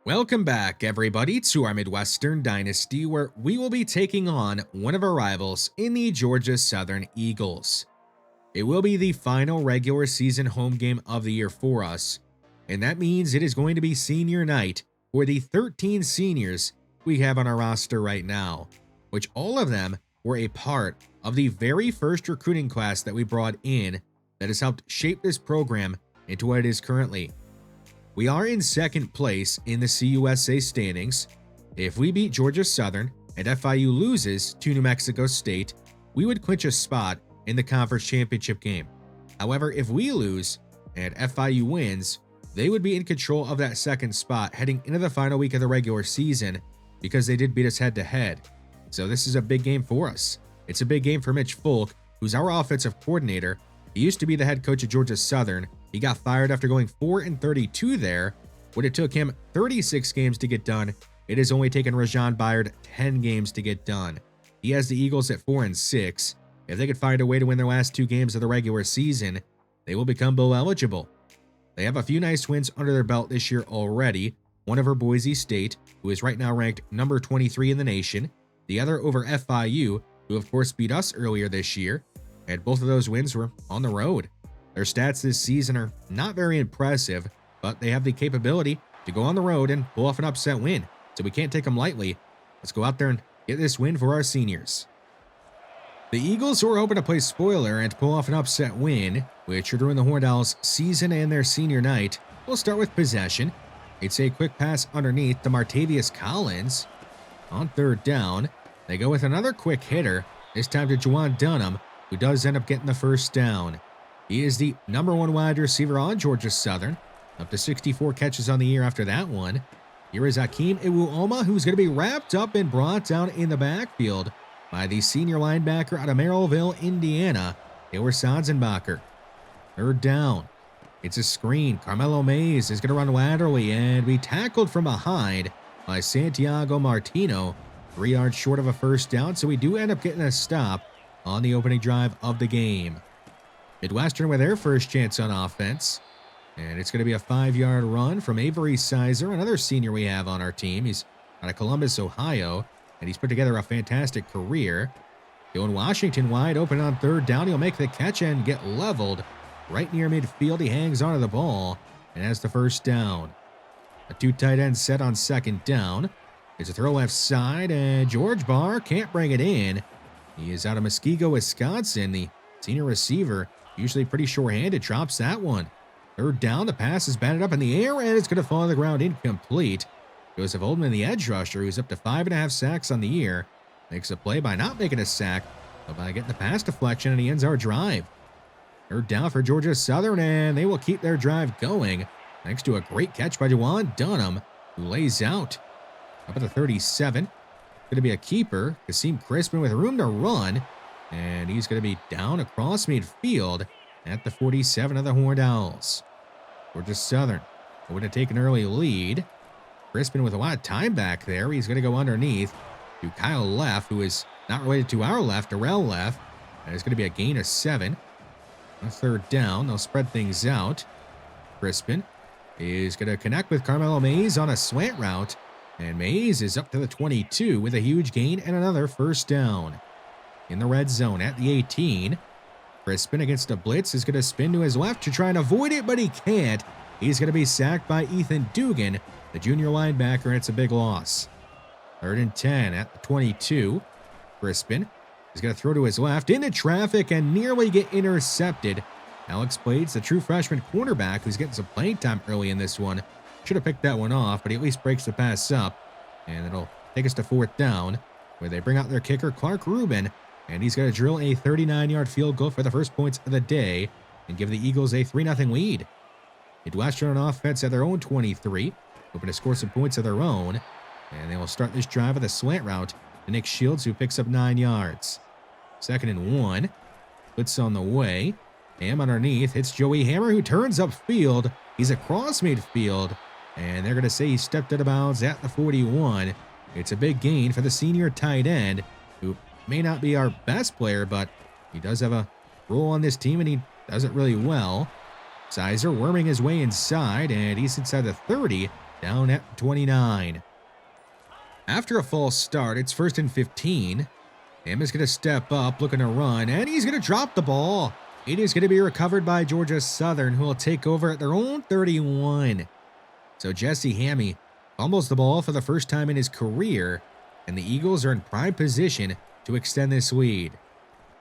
Welcome back, everybody, to our Midwestern Dynasty, where we will be taking on one of our rivals in the Georgia Southern Eagles. It will be the final regular season home game of the year for us, and that means it is going to be senior night for the 13 seniors we have on our roster right now, which all of them were a part of the very first recruiting class that we brought in that has helped shape this program into what it is currently. We are in second place in the CUSA standings. If we beat Georgia Southern and FIU loses to New Mexico State, we would clinch a spot in the conference championship game. However, if we lose and FIU wins, they would be in control of that second spot heading into the final week of the regular season because they did beat us head to head. So this is a big game for us. It's a big game for Mitch Folk, who's our offensive coordinator. He used to be the head coach of Georgia Southern. He got fired after going 4-32 there. When it took him 36 games to get done, it has only taken Rajon Byard 10 games to get done. He has the Eagles at 4-6. If they could find a way to win their last two games of the regular season, they will become bowl eligible. They have a few nice wins under their belt this year already. One over Boise State, who is right now ranked number 23 in the nation. The other over FIU, who of course beat us earlier this year. And both of those wins were on the road. Their stats this season are not very impressive, but they have the capability to go on the road and pull off an upset win. So we can't take them lightly. Let's go out there and get this win for our seniors. The Eagles were hoping to play spoiler and pull off an upset win, which are during the Horned Owls' season and their senior night. We'll start with possession. It's a quick pass underneath to Martavius Collins. On third down, they go with another quick hitter, this time to Juwan Dunham, who does end up getting the first down. He is the number one wide receiver on Georgia Southern, up to 64 catches on the year after that one. Here is Hakeem Iwuoma, who's going to be wrapped up and brought down in the backfield by the senior linebacker out of Merrillville, Indiana, Taylor Sanzenbacher. Third down. It's a screen. Carmelo Mays is going to run laterally and be tackled from behind by Santiago Martino, 3 yards short of a first down, so we do end up getting a stop on the opening drive of the game. Midwestern with their first chance on offense, and it's going to be a 5-yard run from Avery Sizer, another senior we have on our team. He's out of Columbus, Ohio, and he's put together a fantastic career. Going Washington wide open on third down. He'll make the catch and get leveled right near midfield. He hangs onto the ball and has the first down. A 2 tight end set on second down. It's a throw left side, and George Barr can't bring it in. He is out of Muskego, Wisconsin. The senior receiver, usually pretty sure-handed, drops that one. Third down, the pass is batted up in the air, and it's going to fall on the ground incomplete. Joseph Oldman, the edge rusher, who's up to 5.5 sacks on the year, makes a play by not making a sack, but by getting the pass deflection, and he ends our drive. Third down for Georgia Southern, and they will keep their drive going, thanks to a great catch by Juwan Dunham, who lays out. Up at the 37. Going to be a keeper, Kasim Crispin with room to run, and he's going to be down across midfield at the 47 of the Horned Owls. Georgia Southern going to take an early lead. Crispin with a lot of time back there. He's going to go underneath to Kyle Leff, who is not related to our left, Darrell Leff, and it's going to be a gain of 7. On third down, they'll spread things out. Crispin is going to connect with Carmelo Mays on a slant route. And Mays is up to the 22 with a huge gain and another first down. In the red zone at the 18. Crispin against a blitz is going to spin to his left to try and avoid it, but he can't. He's going to be sacked by Ethan Dugan, the junior linebacker, and it's a big loss. 3rd and 10 at the 22. Crispin is going to throw to his left into traffic and nearly get intercepted. Alex Blades, the true freshman cornerback who's getting some playing time early in this one, should have picked that one off, but he at least breaks the pass up. And it'll take us to 4th down, where they bring out their kicker, Clark Rubin, and he's going to drill a 39-yard field goal for the first points of the day and give the Eagles a 3-0 lead. Midwestern on offense at their own 23, hoping to score some points of their own, and they will start this drive with a slant route to Nick Shields, who picks up 9 yards. 2nd and 1, blitz on the way. Ham underneath, hits Joey Hammer, who turns upfield. He's across midfield. And they're going to say he stepped out of bounds at the 41. It's a big gain for the senior tight end, who may not be our best player, but he does have a role on this team, and he does it really well. Sizer worming his way inside, and he's inside the 30 down at 29. After a false start, it's 1st and 15. Ham is going to step up, looking to run, and he's going to drop the ball. It is going to be recovered by Georgia Southern, who will take over at their own 31. So Jesse Hammy fumbles the ball for the first time in his career, and the Eagles are in prime position to extend this lead.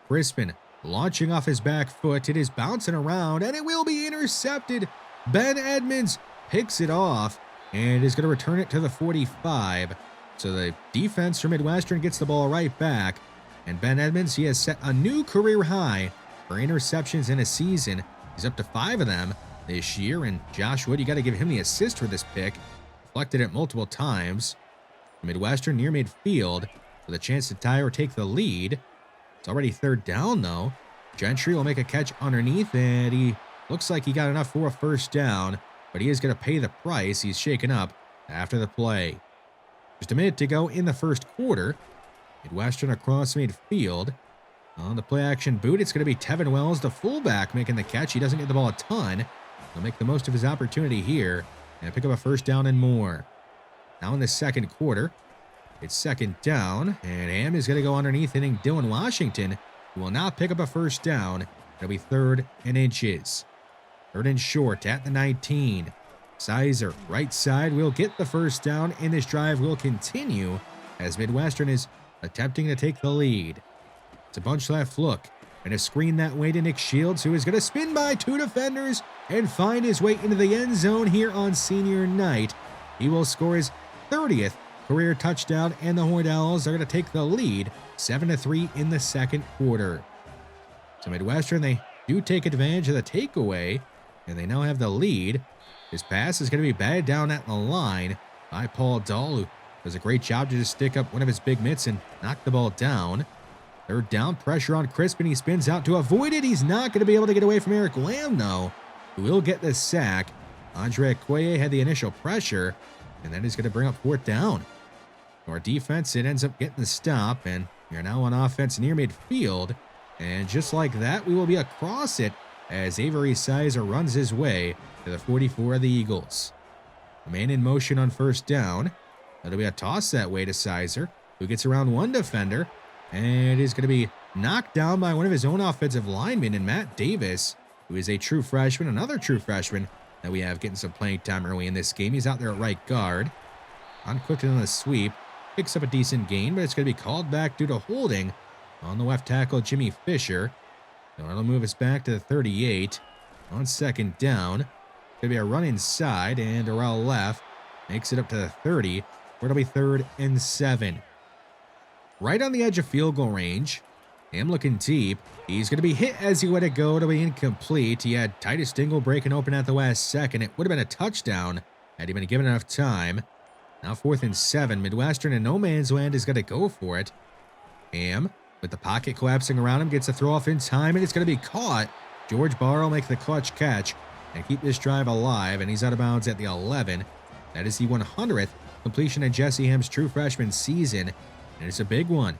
Crispin launching off his back foot. It is bouncing around, and it will be intercepted. Ben Edmonds picks it off and is going to return it to the 45. So the defense from Midwestern gets the ball right back. And Ben Edmonds, he has set a new career high for interceptions in a season. He's up to 5 of them this year. And Josh Wood, you got to give him the assist for this pick. Deflected it multiple times. Midwestern near midfield with a chance to tie or take the lead. It's already 3rd down, though. Gentry will make a catch underneath, and he looks like he got enough for a 1st down, but he is going to pay the price. He's shaken up after the play. Just a minute to go in the 1st quarter. Midwestern across midfield. On the play action boot, it's going to be Tevin Wells, the fullback, making the catch. He doesn't get the ball a ton. He'll make the most of his opportunity here and pick up a 1st down and more. Now in the 2nd quarter, it's 2nd down, and Ham is going to go underneath, hitting Dylan Washington, who will now pick up a 1st down. It'll be 3rd and inches. 3rd and short at the 19. Sizer, right side, will get the 1st down, and this drive will continue as Midwestern is attempting to take the lead. It's a bunch left look, and a screen that way to Nick Shields, who is going to spin by 2 defenders and find his way into the end zone here on senior night. He will score his 30th career touchdown, and the Horned Owls are going to take the lead 7-3 in the 2nd quarter. So Midwestern, they do take advantage of the takeaway, and they now have the lead. His pass is going to be batted down at the line by Paul Dahl, who does a great job to just stick up one of his big mitts and knock the ball down. 3rd down, pressure on Crispin. He spins out to avoid it. He's not going to be able to get away from Eric Lamb, though, who will get the sack. Andre Okoye had the initial pressure, and that is going to bring up 4th down. Our defense, it ends up getting the stop, and we are now on offense near midfield. And just like that, we will be across it as Avery Sizer runs his way to the 44 of the Eagles. A man in motion on 1st down. That'll be a toss that way to Sizer, who gets around 1 defender, and is going to be knocked down by one of his own offensive linemen, and Matt Davis, who is a true freshman, another true freshman that we have getting some playing time early in this game. He's out there at right guard. On Clifton on the sweep. Picks up a decent gain, but it's going to be called back due to holding on the left tackle, Jimmy Fisher. So it'll move us back to the 38. On 2nd down, it's going to be a run inside, and Darrell left makes it up to the 30, where it'll be 3rd and 7. Right on the edge of field goal range. Ham looking deep. He's going to be hit as he let it go. It'll be incomplete. He had Titus Dingle breaking open at the last second. It would have been a touchdown had he been given enough time. Now 4th and 7. Midwestern in no man's land is going to go for it. Ham, with the pocket collapsing around him, gets a throw off in time, and it's going to be caught. George Barr will make the clutch catch and keep this drive alive, and he's out of bounds at the 11. That is the 100th completion of Jesse Ham's true freshman season, and it's a big one.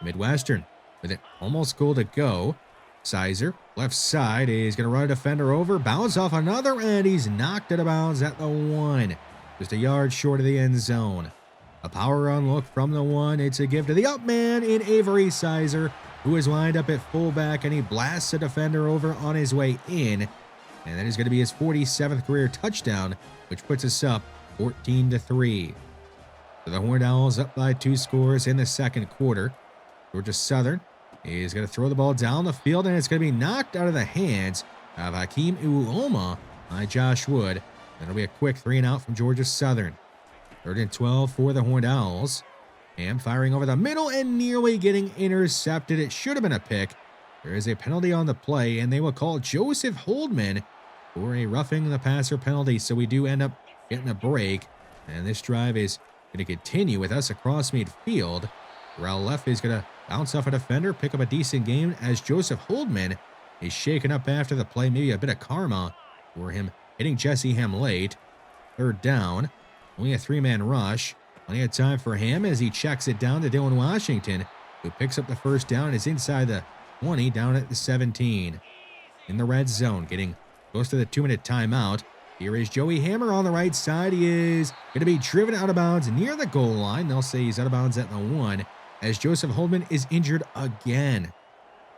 Midwestern, with it almost goal to go. Sizer, left side, is going to run a defender over, bounce off another, and he's knocked out of bounds at the 1. Just a yard short of the end zone. A power run look from the 1. It's a give to the up man in Avery Sizer, who is lined up at fullback, and he blasts a defender over on his way in. And that is going to be his 47th career touchdown, which puts us up 14-3. So the Horned Owls up by 2 scores in the 2nd quarter. Georgia Southern is going to throw the ball down the field, and it's going to be knocked out of the hands of Hakeem Uoma by Josh Wood. That'll be a quick 3 and out from Georgia Southern. 3rd and 12 for the Horned Owls. Ham firing over the middle and nearly getting intercepted. It should have been a pick. There is a penalty on the play, and they will call Joseph Holdman for a roughing the passer penalty. So we do end up getting a break, and this drive is going to continue with us across midfield. Raul left is going to bounce off a defender, pick up a decent game as Joseph Holdman is shaken up after the play. Maybe a bit of karma for him hitting Jesse Ham late. 3rd down. Only a 3-man rush. Plenty of time for Ham as he checks it down to Dylan Washington, who picks up the 1st down and is inside the 20, down at the 17. In the red zone, getting close to the 2-minute timeout. Here is Joey Hammer on the right side. He is going to be driven out of bounds near the goal line. They'll say he's out of bounds at the 1 as Joseph Holdman is injured again.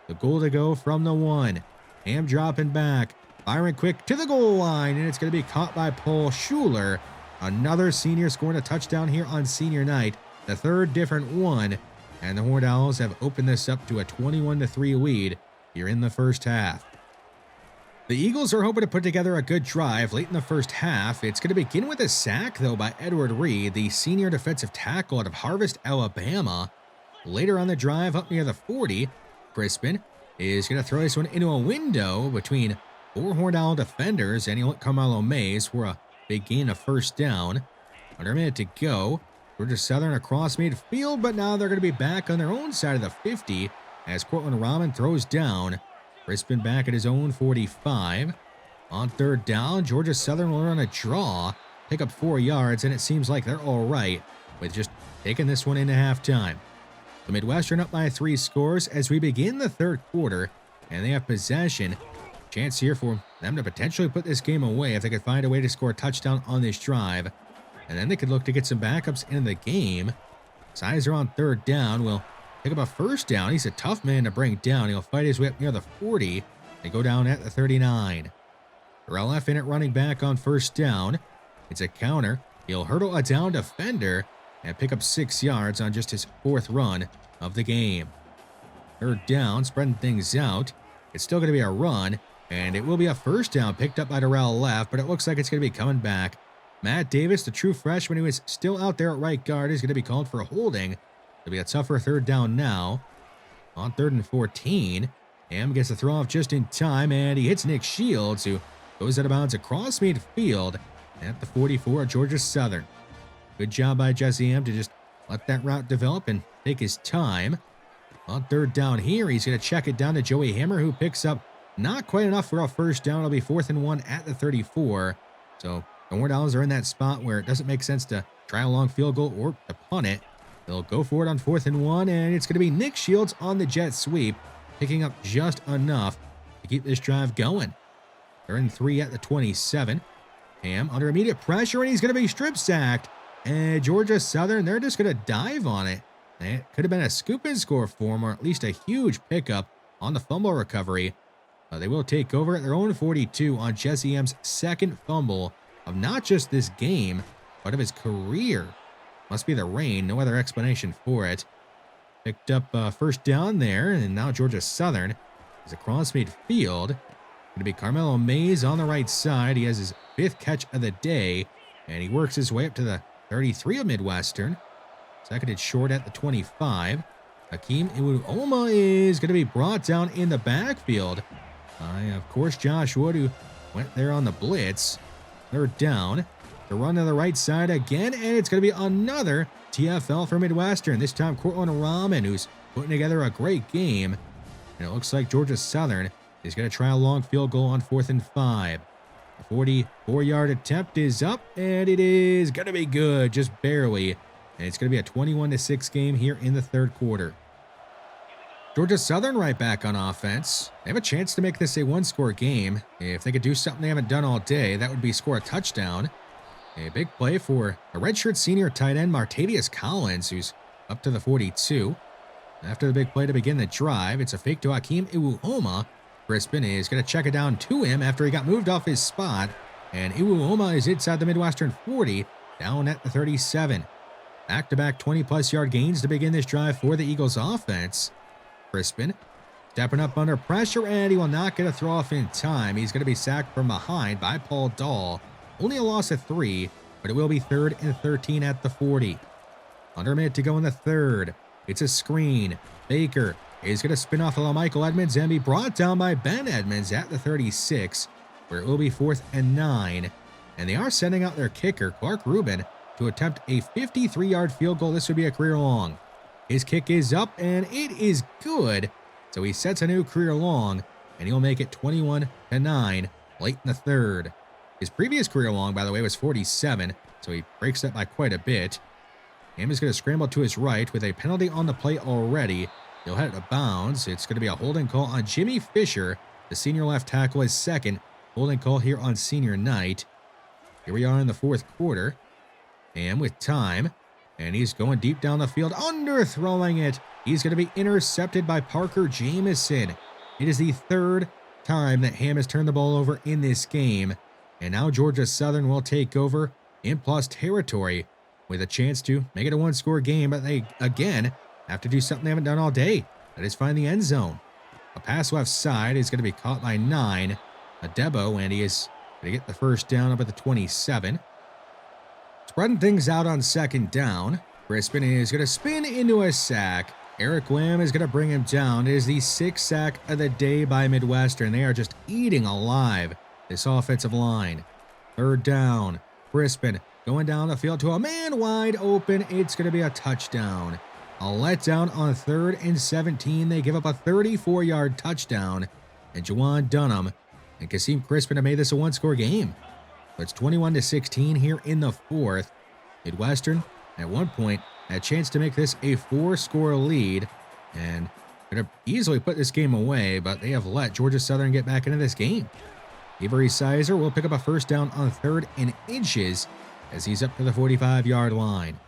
The goal to go from the 1. Ham dropping back, firing quick to the goal line, and it's going to be caught by Paul Schuler. Another senior scoring a touchdown here on senior night, the third different one, and the Horned Owls have opened this up to a 21-3 lead here in the first half. The Eagles are hoping to put together a good drive late in the first half. It's going to begin with a sack, though, by Edward Reed, the senior defensive tackle out of Harvest, Alabama. Later on the drive, up near the 40, Crispin is going to throw this one into a window between 4 Horned Owl defenders, and he'll let Carmelo Mays for a big gain of first down. Under a minute to go. Georgia Southern across midfield, but now they're going to be back on their own side of the 50 as Cortland Rahman throws down. Crispin back at his own 45. On third down, Georgia Southern will run a draw, pick up 4 yards, and it seems like they're all right with just taking this one into halftime. The Midwestern up by 3 scores as we begin the third quarter, and they have possession. Chance here for them to potentially put this game away if they could find a way to score a touchdown on this drive. And then they could look to get some backups in the game. Sizer on third down will pick up a first down. He's a tough man to bring down. He'll fight his way up near the 40. They go down at the 39. Rellef in at running back on first down. It's a counter. He'll hurdle a down defender and pick up 6 yards on just his 4th run of the game. Third down, spreading things out. It's still going to be a run, and it will be a first down picked up by Darrell Left, but it looks like it's going to be coming back. Matt Davis, the true freshman who is still out there at right guard, is going to be called for a holding. It'll be a tougher third down now. On 3rd and 14, Ham gets the throw off just in time, and he hits Nick Shields, who goes out of bounds across midfield at the 44 of Georgia Southern. Good job by Jesse Ham to just let that route develop and take his time. On third down here, he's going to check it down to Joey Hammer, who picks up not quite enough for a first down. It'll be 4th and 1 at the 34. So the Horned Owls are in that spot where it doesn't make sense to try a long field goal or to punt it. They'll go for it on 4th and 1, and it's going to be Nick Shields on the jet sweep, picking up just enough to keep this drive going. They're in 3 at the 27. Ham under immediate pressure, and he's going to be strip sacked. And Georgia Southern, they're just going to dive on it. It could have been a scoop and score for them, or at least a huge pickup on the fumble recovery. They will take over at their own 42 on Jesse Ham's 2nd fumble of not just this game, but of his career. Must be the rain, no other explanation for it. Picked up first down there, and now Georgia Southern is across midfield. Going to be Carmelo Mays on the right side. He has his 5th catch of the day, and he works his way up to the 33 of Midwestern. Seconded short at the 25. Hakeem Iwuoma is going to be brought down in the backfield by, of course, Josh Wood, who went there on the blitz. Third down. The run to the right side again, and it's going to be another TFL for Midwestern. This time, Cortland Rahman, who's putting together a great game. And it looks like Georgia Southern is going to try a long field goal on 4th and 5. The 44-yard attempt is up, and it is going to be good, just barely. And it's going to be a 21-6 game here in the third quarter. Georgia Southern right back on offense. They have a chance to make this a 1-score game. If they could do something they haven't done all day, that would be score a touchdown. A big play for a redshirt senior tight end, Martavius Collins, who's up to the 42. After the big play to begin the drive, it's a fake to Hakeem Iwuoma. Crispin is going to check it down to him after he got moved off his spot. And Iwuoma is inside the Midwestern 40, down at the 37. Back-to-back 20-plus yard gains to begin this drive for the Eagles offense. Crispin stepping up under pressure, and he will not get a throw off in time. He's going to be sacked from behind by Paul Dahl. Only a loss of 3, but it will be 3rd and 13 at the 40. Under a minute to go in the third. It's a screen. Baker is going to spin off of Michael Edmonds and be brought down by Ben Edmonds at the 36, where it will be 4th and 9. And they are sending out their kicker, Clark Rubin, to attempt a 53-yard field goal. This would be a career long. His kick is up, and it is good. So he sets a new career long, and he'll make it 21-9 late in the third. His previous career long, by the way, was 47, so he breaks that by quite a bit. Ham is going to scramble to his right with a penalty on the play already. He'll head it to bounds. It's going to be a holding call on Jimmy Fisher. The senior left tackle is 2nd holding call here on senior night. Here we are in the fourth quarter. And with time, and he's going deep down the field, underthrowing it. He's going to be intercepted by Parker Jamison. It is the third time that Ham has turned the ball over in this game. And now Georgia Southern will take over in plus territory with a chance to make it a one-score game. But they, again, have to do something they haven't done all day. That is find the end zone. A pass left side is going to be caught by 9. Adebo, and he is going to get the first down up at the 27. Spreading things out on second down. Crispin is going to spin into a sack. Eric Lamb is going to bring him down. It is the 6th sack of the day by Midwestern. They are just eating alive this offensive line. Third down. Crispin going down the field to a man wide open. It's going to be a touchdown. A letdown on 3rd and 17. They give up a 34-yard touchdown. And Juwan Dunham and Kasim Crispin have made this a one-score game. It's 21-16 here in the fourth. Midwestern, at one point, had a chance to make this a 4-score lead and could have easily put this game away, but they have let Georgia Southern get back into this game. Avery Sizer will pick up a first down on 3rd and inches as he's up to the 45-yard line.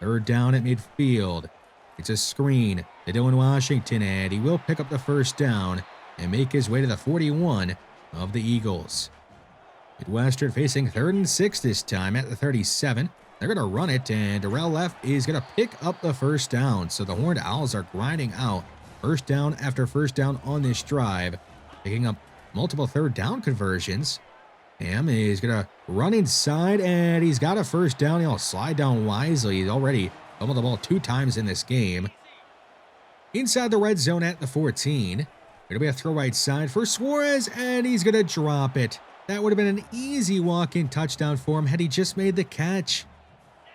Third down at midfield. It's a screen to Dylan Washington, and he will pick up the first down and make his way to the 41 of the Eagles. Midwestern facing 3rd and 6 this time at the 37. They're going to run it, and Darrell Left is going to pick up the first down. So the Horned Owls are grinding out first down after first down on this drive, picking up multiple third down conversions. Ham is going to run inside, and he's got a first down. He'll slide down wisely. He's already fumbled the ball 2 times in this game. Inside the red zone at the 14. Going to be a throw right side for Suarez, and he's going to drop it. That would have been an easy walk-in touchdown for him had he just made the catch.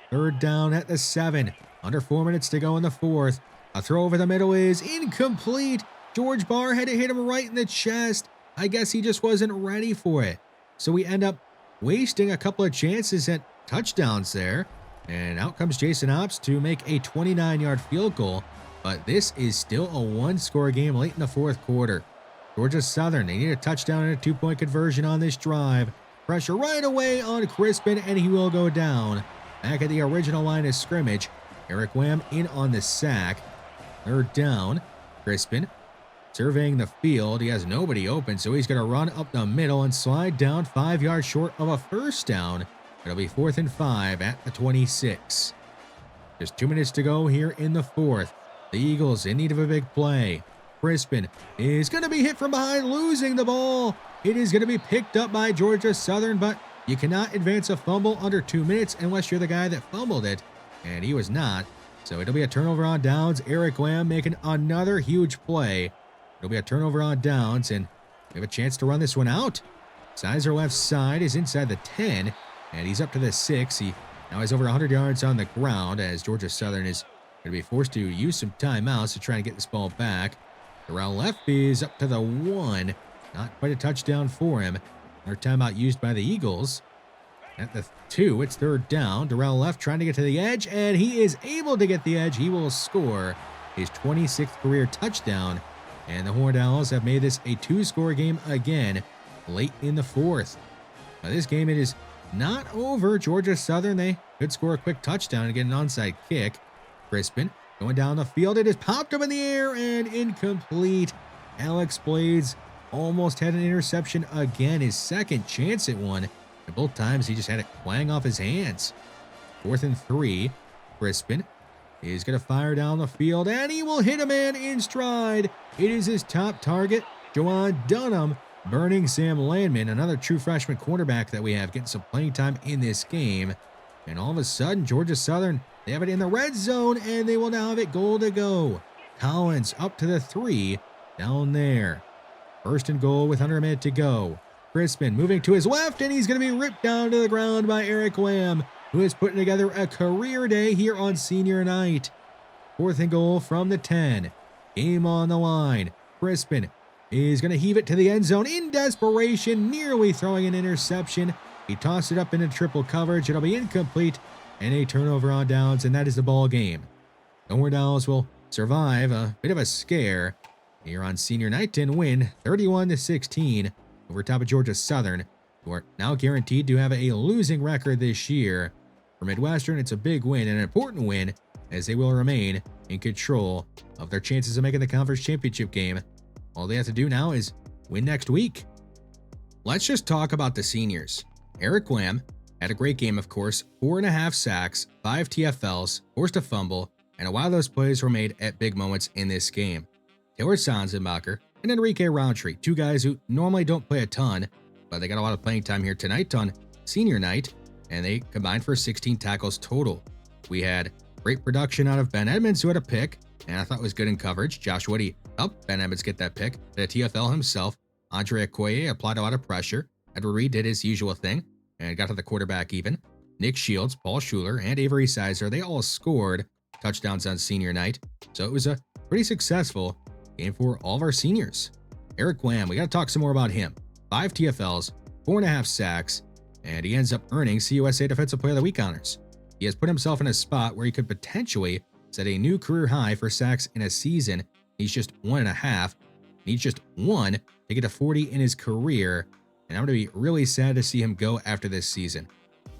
Third down at the 7. Under 4 minutes to go in the fourth. A throw over the middle is incomplete. George Barr had to hit him right in the chest. I guess he just wasn't ready for it. So we end up wasting a couple of chances at touchdowns there. And out comes Jason Ops to make a 29-yard field goal. But this is still a one-score game late in the fourth quarter. Georgia Southern, they need a touchdown and a 2-point conversion on this drive. Pressure right away on Crispin, and he will go down. Back at the original line of scrimmage, Eric Wham in on the sack. Third down, Crispin surveying the field. He has nobody open, so he's going to run up the middle and slide down 5 yards short of a first down. It'll be 4th and 5 at the 26. Just 2 minutes to go here in the fourth. The Eagles in need of a big play. Crispin is going to be hit from behind, losing the ball. It is going to be picked up by Georgia Southern, but you cannot advance a fumble under 2 minutes unless you're the guy that fumbled it, and he was not. So it'll be a turnover on downs. Eric Lamb making another huge play. It'll be a turnover on downs, and we have a chance to run this one out. Sizer left side is inside the 10, and he's up to the 6. He now has over 100 yards on the ground as Georgia Southern is going to be forced to use some timeouts to try and get this ball back. Around left is up to the 1. Not quite a touchdown for him. Our timeout used by the Eagles. At the 2, it's third down. Darrell Left trying to get to the edge, and he is able to get the edge. He will score his 26th career touchdown. And the Horned Owls have made this a 2-score game again late in the fourth. Now this game, it is not over. Georgia Southern, they could score a quick touchdown and get an onside kick. Crispin going down the field. It is popped up in the air and incomplete. Alex Blades almost had an interception again. His second chance at one. And both times he just had it clang off his hands. 4th and 3. Crispin is going to fire down the field, and he will hit a man in stride. It is his top target, Juwan Dunham, burning Sam Landman, another true freshman cornerback that we have getting some playing time in this game. And all of a sudden, Georgia Southern, they have it in the red zone, and they will now have it goal to go. Collins up to the 3, down there. 1st and goal with under a minute to go. Crispin moving to his left, and he's going to be ripped down to the ground by Eric Lamb, who is putting together a career day here on senior night. 4th and goal from the 10. Game on the line. Crispin is going to heave it to the end zone in desperation, nearly throwing an interception. He tossed it up into triple coverage. It'll be incomplete, and a turnover on downs, and that is the ball game. The Horned Owls will survive a bit of a scare here on senior night and win 31-16 over top of Georgia Southern who are now guaranteed to have a losing record this year. For Midwestern, it's a big win and an important win, as they will remain in control of their chances of making the conference championship game. All they have to do now is win next week. Let's just talk about the seniors. Eric Lamb had a great game, of course, 4.5 sacks, 5 TFLs, forced a fumble, and a lot of those plays were made at big moments in this game. Taylor Sanzenbacher and Enrique Roundtree, two guys who normally don't play a ton, but they got a lot of playing time here tonight on senior night, and they combined for 16 tackles total. We had great production out of Ben Edmonds, who had a pick, and I thought was good in coverage. Josh Woody helped Ben Edmonds get that pick. The TFL himself, Andre Okoye, applied a lot of pressure. Edward Reed did his usual thing and got to the quarterback even. Nick Shields, Paul Schuler, and Avery Sizer, they all scored touchdowns on senior night, so it was a pretty successful game for all of our seniors. Eric Lamb, we got to talk some more about him. 5 TFLs, 4.5 sacks, and he ends up earning CUSA Defensive Player of the Week honors. He has put himself in a spot where he could potentially set a new career high for sacks in a season. He's just 1.5. Needs just 1 to get to 40 in his career, and I'm going to be really sad to see him go after this season.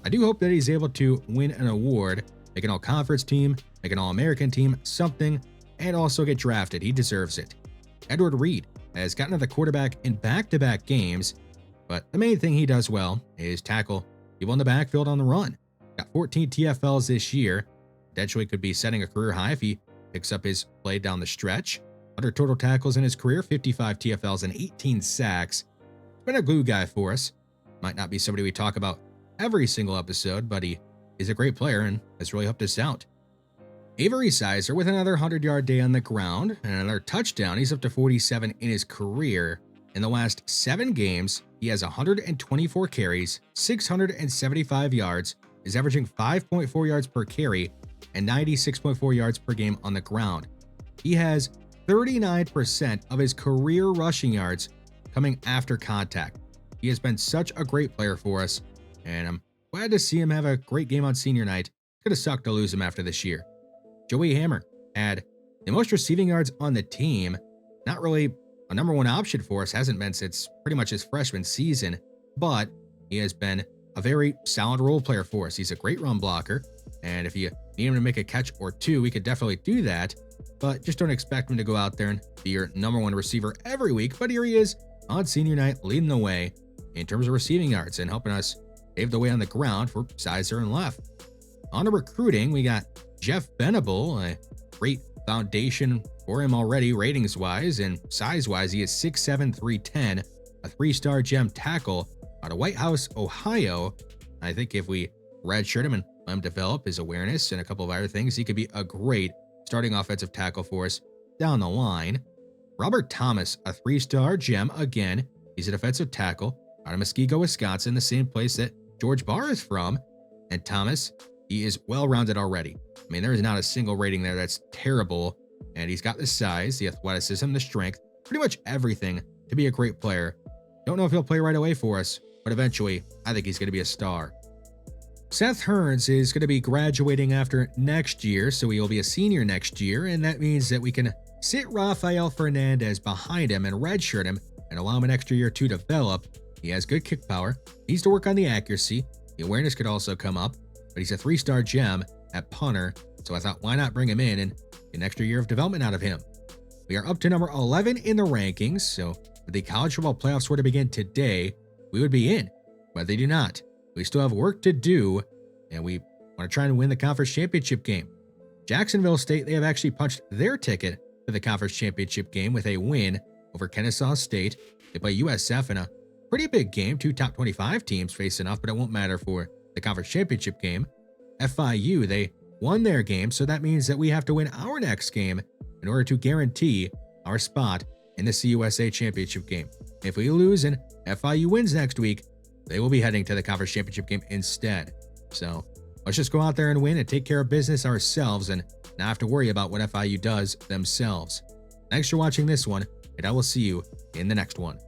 I do hope that he's able to win an award, make an all-conference team, make an all-American team, something, and also get drafted. He deserves it. Edward Reed has gotten to the quarterback in back-to-back games, but the main thing he does well is tackle people in the backfield on the run. Got 14 TFLs this year. Potentially could be setting a career high if he picks up his play down the stretch. 100 total tackles in his career, 55 TFLs, and 18 sacks. Been a glue guy for us. Might not be somebody we talk about every single episode, but he is a great player and has really helped us out. Avery Sizer with another 100-yard day on the ground and another touchdown. He's up to 47 in his career. In the last 7 games, he has 124 carries, 675 yards, is averaging 5.4 yards per carry, and 96.4 yards per game on the ground. He has 39% of his career rushing yards coming after contact. He has been such a great player for us, and I'm glad to see him have a great game on senior night. It's gonna suck to lose him after this year. Joey Hammer had the most receiving yards on the team. Not really a number one option for us, hasn't been since pretty much his freshman season, but he has been a very solid role player for us. He's a great run blocker, and if you need him to make a catch or two, we could definitely do that, but just don't expect him to go out there and be your number one receiver every week. But here he is on senior night, leading the way in terms of receiving yards and helping us pave the way on the ground for Sizer and left. On to recruiting, we got Jeff Venable, a great foundation for him already ratings-wise, and size-wise, he is 6'7", 310, a 3-star gem tackle out of White House, Ohio. I think if we redshirt him and let him develop his awareness and a couple of other things, he could be a great starting offensive tackle for us down the line. Robert Thomas, a 3-star gem again. He's a defensive tackle out of Muskego, Wisconsin, the same place that George Barr is from. And Thomas, he is well-rounded already. I mean, there is not a single rating there that's terrible. And he's got the size, the athleticism, the strength, pretty much everything to be a great player. Don't know if he'll play right away for us, but eventually, I think he's going to be a star. Seth Hearns is going to be graduating after next year, so he will be a senior next year, and that means that we can sit Rafael Fernandez behind him and redshirt him and allow him an extra year to develop. He has good kick power, needs to work on the accuracy, the awareness could also come up, but he's a 3-star gem at punter, so I thought why not bring him in and get an extra year of development out of him. We are up to number 11 in the rankings, so if the college football playoffs were to begin today, we would be in, but they do not. We still have work to do, and we want to try and win the conference championship game. Jacksonville State, they have actually punched their ticket to the conference championship game with a win over Kennesaw State. They play USF in a pretty big game, 2 top 25 teams facing off, but it won't matter for the conference championship game. FIU, they won their game, so that means that we have to win our next game in order to guarantee our spot in the CUSA championship game. If we lose and FIU wins next week, they will be heading to the conference championship game instead. So let's just go out there and win and take care of business ourselves and not have to worry about what FIU does themselves. Thanks for watching this one, and I will see you in the next one.